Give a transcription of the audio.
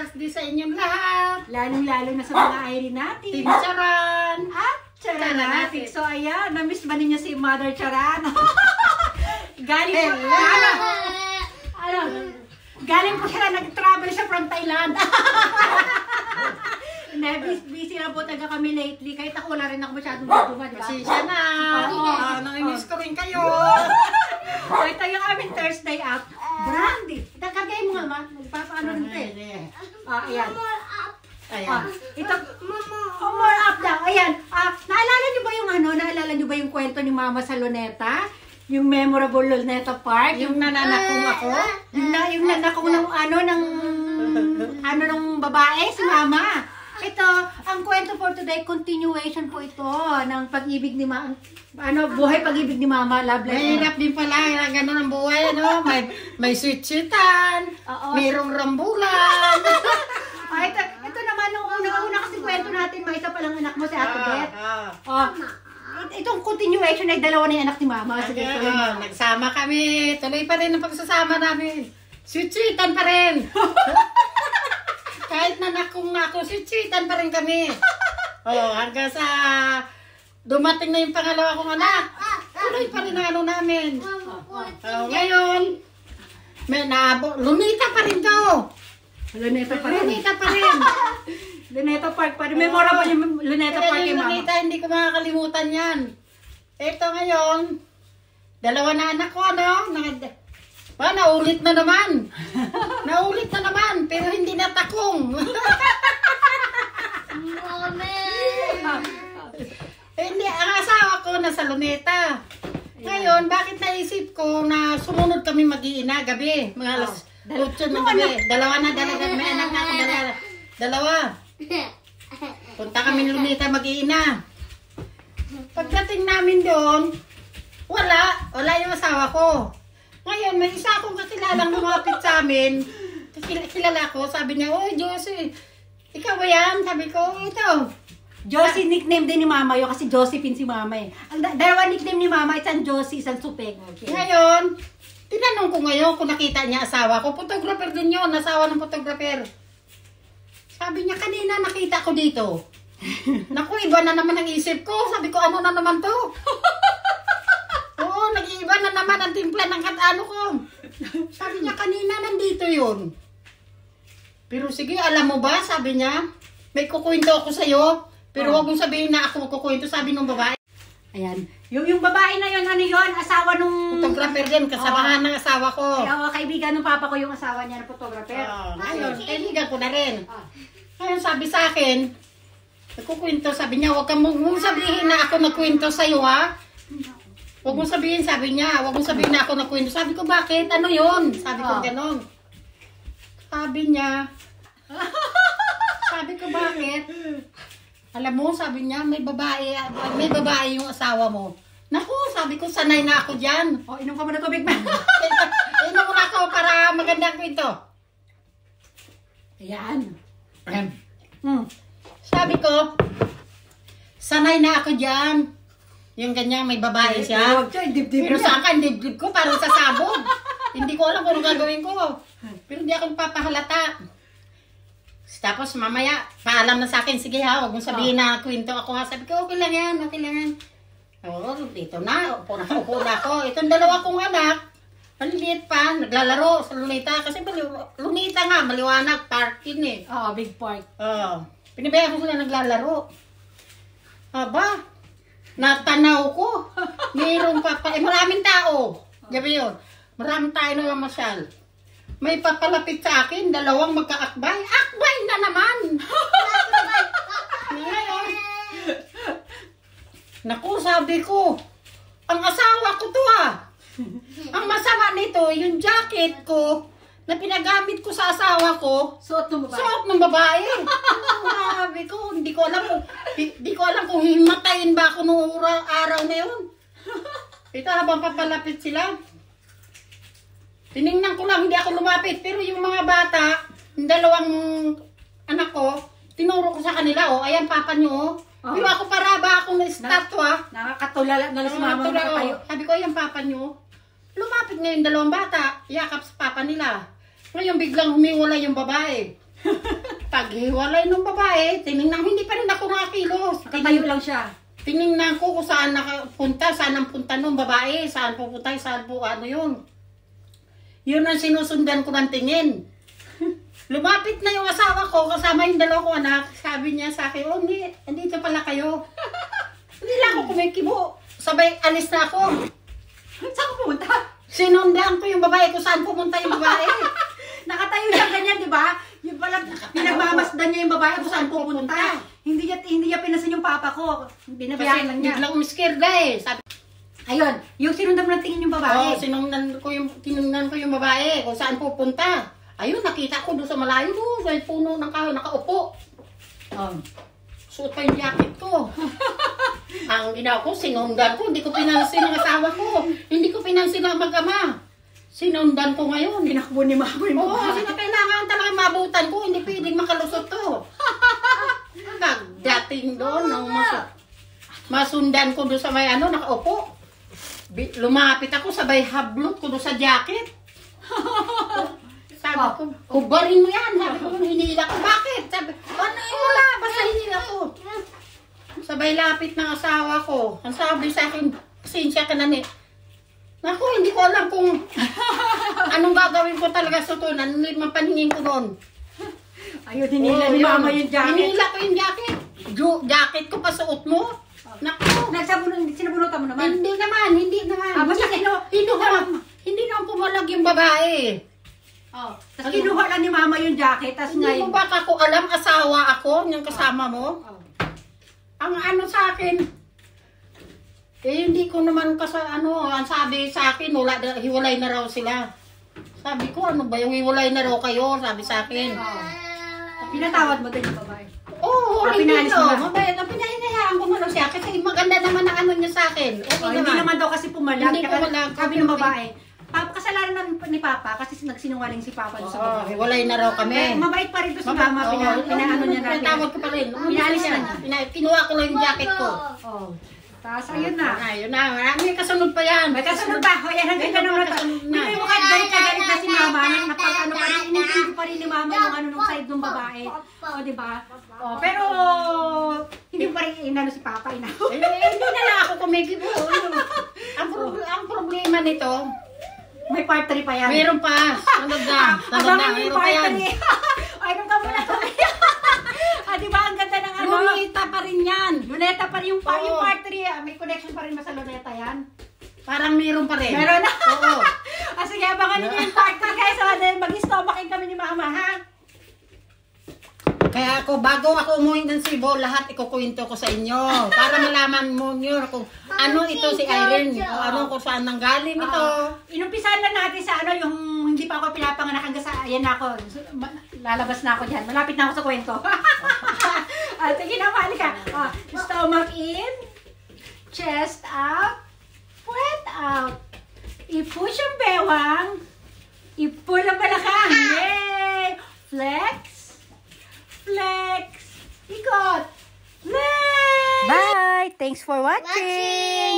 Birthday sa inyong lahat. Lalong-lalo na sa mga Irene natin. Team Charan. At Charanatic. So ayan, na-miss ba ninyo si Mother Charan? Galing po, galing po siya, nag-travel siya from Thailand. Busy na po taga kami lately. Kahit ako wala rin ako masyadong duduma, di ba? Pasensya na. Nangimiss ko rin kayo. So ito yung aming Thursday up. Brandy. Kagay mo nga ma. Nagpapaano nito eh. Ayan. Ayan. Ito, more up daw. Ayan. Naalala niyo ba yung naalala niyo ba yung kwento ni Mama sa Luneta? Yung memorable Luneta Park? Yung nananakong ako? Yung nanakong ng babae, si Mama. Ito, ang kwento for today, continuation po ito ng pag-ibig ni Mama. Buhay pag-ibig ni Mama, love life. Mahirap din pala, gano'n ang buhay, no? May sweet-sweetan, mayroong rambulan. Ito naman, nung una kasi kwento natin, may isa palang anak mo si Ate Beth. Itong continuation ay dalawa na yung anak ni Mama. Sige, nagsama kami, tuloy pa rin ang pagsasama namin. Sweet-sweetan pa rin. Kahit nanakong ako, sweet-sweetan pa rin kami. Hanggang sa dumating na yung pangalawa kong anak. Tuloy pa rin ang namin. Ngayon, Luneta pa rin to. Luneta pa rin. Luneta pa rin. Luneta Park pa rin. Memorable yung Luneta Park kay Mama. Luneta, hindi ko makakalimutan yan. Ito ngayon, dalawa na anak ko, naulit na naman. Naulit na naman, pero hindi natakong. Hindi, ang asawa ko nasa Luneta. Ngayon, bakit naisip ko na sumunod kami mag-iina gabi? Mga alas 8 ng gabi. Dalawa na, may anak na ako, dalawa. Punta kami Luneta mag-iina. Pagdating namin doon, wala yung asawa ko. Ngayon, may isa akong kakilalang lumapit sa amin. Kilala ko, sabi niya, "Oy, Josie, ikaw ba yan?" Sabi ko, "Ito." Josie, nickname din ni Mama yun kasi Josephine si Mama eh. Ang dalawa nickname ni Mama, isang Josie, isang Supeng. Okay. Ngayon, tinanong ko ngayon kung nakita niya asawa ko. Photographer din yun, asawa ng photographer. Sabi niya, "Kanina nakita ko dito." Naku, iba na naman ang isip ko. Sabi ko, ano na naman to? Oo, nag-iiba na naman ang timpla ng katano ko. Sabi niya, "Kanina nandito yun." Pero sige, alam mo ba, sabi niya, "May kukwento ako sa'yo. Pero huwag mong sabihin na ako kukwento," sabi ng babae. Ayan. Yung babae na yun, asawa nung... Photographer din, kasamahan ng asawa ko. Kaibigan ng papa ko yung asawa niya na photographer. Ngayon, kaibigan ko na rin. Ngayon sabi sa akin, nagkukwento, sabi niya, "Huwag mong sabihin na ako nagkwento sa'yo, ha? Huwag mong sabihin," sabi niya, "huwag mong sabihin na ako nagkwento." Sabi ko, "Bakit? Ano yun?" Sabi ko gano'n. Sabi niya, sabi ko, "Bakit?" Alam mo, sabi niya, may babae yung asawa mo. Naku, sabi ko, sanay na ako dyan. Inom ka muna tubig, ma. Inom mo na ako para magandang kwento. Ayan. Sabi ko, sanay na ako dyan. Yung ganyan, may babae siya. Pero sa akin, dibdib ko parang sa sabog. Hindi ko alam kung ano gagawin ko. Pero hindi ako papahalata. Tapos mamaya, paalam na sa akin, "Sige ha, huwag mong sabihin na kwento ako ha." Sabi ko, "Okay lang yan, okay lang yan." Oo, dito na, upo na ako. Itong dalawa kong anak, maliliit pa, naglalaro sa Luneta. Kasi Luneta nga, maliwanag, park yun eh. Big park. Pinabayaan ko sila naglalaro. Aba, natanaw ko. Mayroong maraming tao. Gabi yun. Maraming tayo na masyal. May papalapit sa akin, dalawang magkaakbay. Akbay na naman! Ngayon, naku, sabi ko, ang asawa ko to Ang masama nito, yung jacket ko, na pinagamit ko sa asawa ko, Suot ng babae. Sabi ko, hindi ko alam kung himatayin ba ako noong araw na yun. Ito, habang papalapit sila, tiningnan ko lang, hindi ako lumapit. Pero yung mga bata, yung dalawang anak ko, tinuro ko sa kanila, "Ayan, papa nyo, Pero ako para ba akong na-estatwa? Nakakatulala na si Mama nakatayo. Sabi ko, "Ayan, papa nyo." Lumapit ngayon dalawang bata, yakap sa papa nila. Ngayon biglang humiwala yung babae. Paghiwalay ng babae, tinignan, hindi pa rin ako nakakilos. Nakatayo lang siya. Tinignan ko kung saan nakapunta, saan ang punta ng babae, saan pupunta, saan po ano yun. Yun ang sinusundan ko ng tingin. Lumapit na yung asawa ko, kasama yung dalawa ko anak. Sabi niya sa akin, oh, andito pala kayo. Hindi lang ako kumikibo. Sabay, alis na ako. Saan ko pumunta? Sinundan ko yung babae kung saan pumunta yung babae. Nakatayo siya ganyan, di ba? Yung pala, pinagmamasdan niya yung babae kung saan pupunta. Hindi niya pinasin yung papa ko. Binabayaan lang niya. Biglang umiskirda eh. Sabi, ayun, yung sinundan mo ng tingin yung babae. tinungnan ko yung babae kung saan pupunta. Ayun, nakita ko doon sa malayo doon, sa puno ng kahoy, nakaupo. Suot pa yung jacket ko. Ang ginawa ko, sinundan ko, hindi ko pinansin ang asawa ko. Hindi ko pinansin ang mag-ama. Sinundan ko ngayon. Pinakbo ni Mama yung Oo, babae. kailangan talaga mabutan ko, hindi pwedeng makalusot to. Pagdating doon, masundan ko doon sa may nakaupo. Lumapit ako, sabay hablot ko doon sa jacket. Sabi ko, hubarin mo yan. Sabi ko, hinila ko. Bakit? Sabi, ano yun? Wala, basta hinila ko. Sabay lapit ng asawa ko. Ang sabi sa akin, pasensya ka na ni. Naku, hindi ko alam kung anong gagawin ko talaga sa ito. Ano yung paningin ko doon. Ayun, hinila ni Mama yung jacket. Hinila ko yung jacket. Jacket ko, pasuot mo. Naku. Sinabunutan mo naman? Hindi naman. Basta Hindi naman pumalag yung babae. Tapos kinuha lang ni Mama yung jacket, tapos Hindi ngayon... mo ba ako alam, asawa ako, yung kasama mo? Ang ano sa akin, hindi ko naman ang sabi sa akin, hiwalay na raw sila. Sabi ko, ano ba yung hiwalay na raw kayo? Sabi sa akin. Pinatawad mo din yung babae? Oo, pinalis mo na? Mabait, pinahinayaan ko man siya kasi maganda naman ang ano niya sa akin. Okay Hindi naman daw kasi pumalag. Hindi pumalag. Sabi ng babae, kasalanan ni Papa kasi nagsinungaling si Papa doon sa babae. Hiwalay na raw kami. Mabait pa rin doon si Mama, pinaano niya natin. Pinatawad ko pa rin. Pinaalis na niya. Kinuha ko lang yung jacket ko. Tapos ayun na. Ayun na, may kasunod pa yan. May kasunod pa. O yan, hanggang ganun na to. Hindi mo kahit galit na si Mama, napag-ano pa rin, inintindi pa rin ni Mama yung ano nung side ng babae. O, diba? Pero, hindi pa rin inano si Papa, inano. Hindi na lang ako kumikibo. Ang problema nito, may part 3 pa yan. meron pa. Sunod na. Abangan yung Meron pa part yan. 3. Ay, nung ka muna to. Diba, ang ganda ng ano. Lunita pa rin yan. Luneta pa rin yung part Oo. 3. May connection pa rin ba sa Luneta yan? Parang meron pa rin. Meron na. Oo. Sige, abangan niyo yung part 3 guys. Mag-stomakin kami ni Mama, ha? Kaya ako, bago ako umuwi ng Cebu, lahat ikukwento ko sa inyo. Para malaman mo nyo kung ano ito si Irene. O ano kung saan nanggaling ito. Inumpisahan lang natin sa ano, yung hindi pa ako pinapanganak hanggang sa, ayan na ako. Lalabas na ako dyan. Malapit na ako sa kwento. Sige na, mali ka. Stomach in, chest out, puwet out. I-push ang bewang, i-pull ang balakang. Yay! Flex. Flex! Ikot! Flex! Bye! Thanks for watching!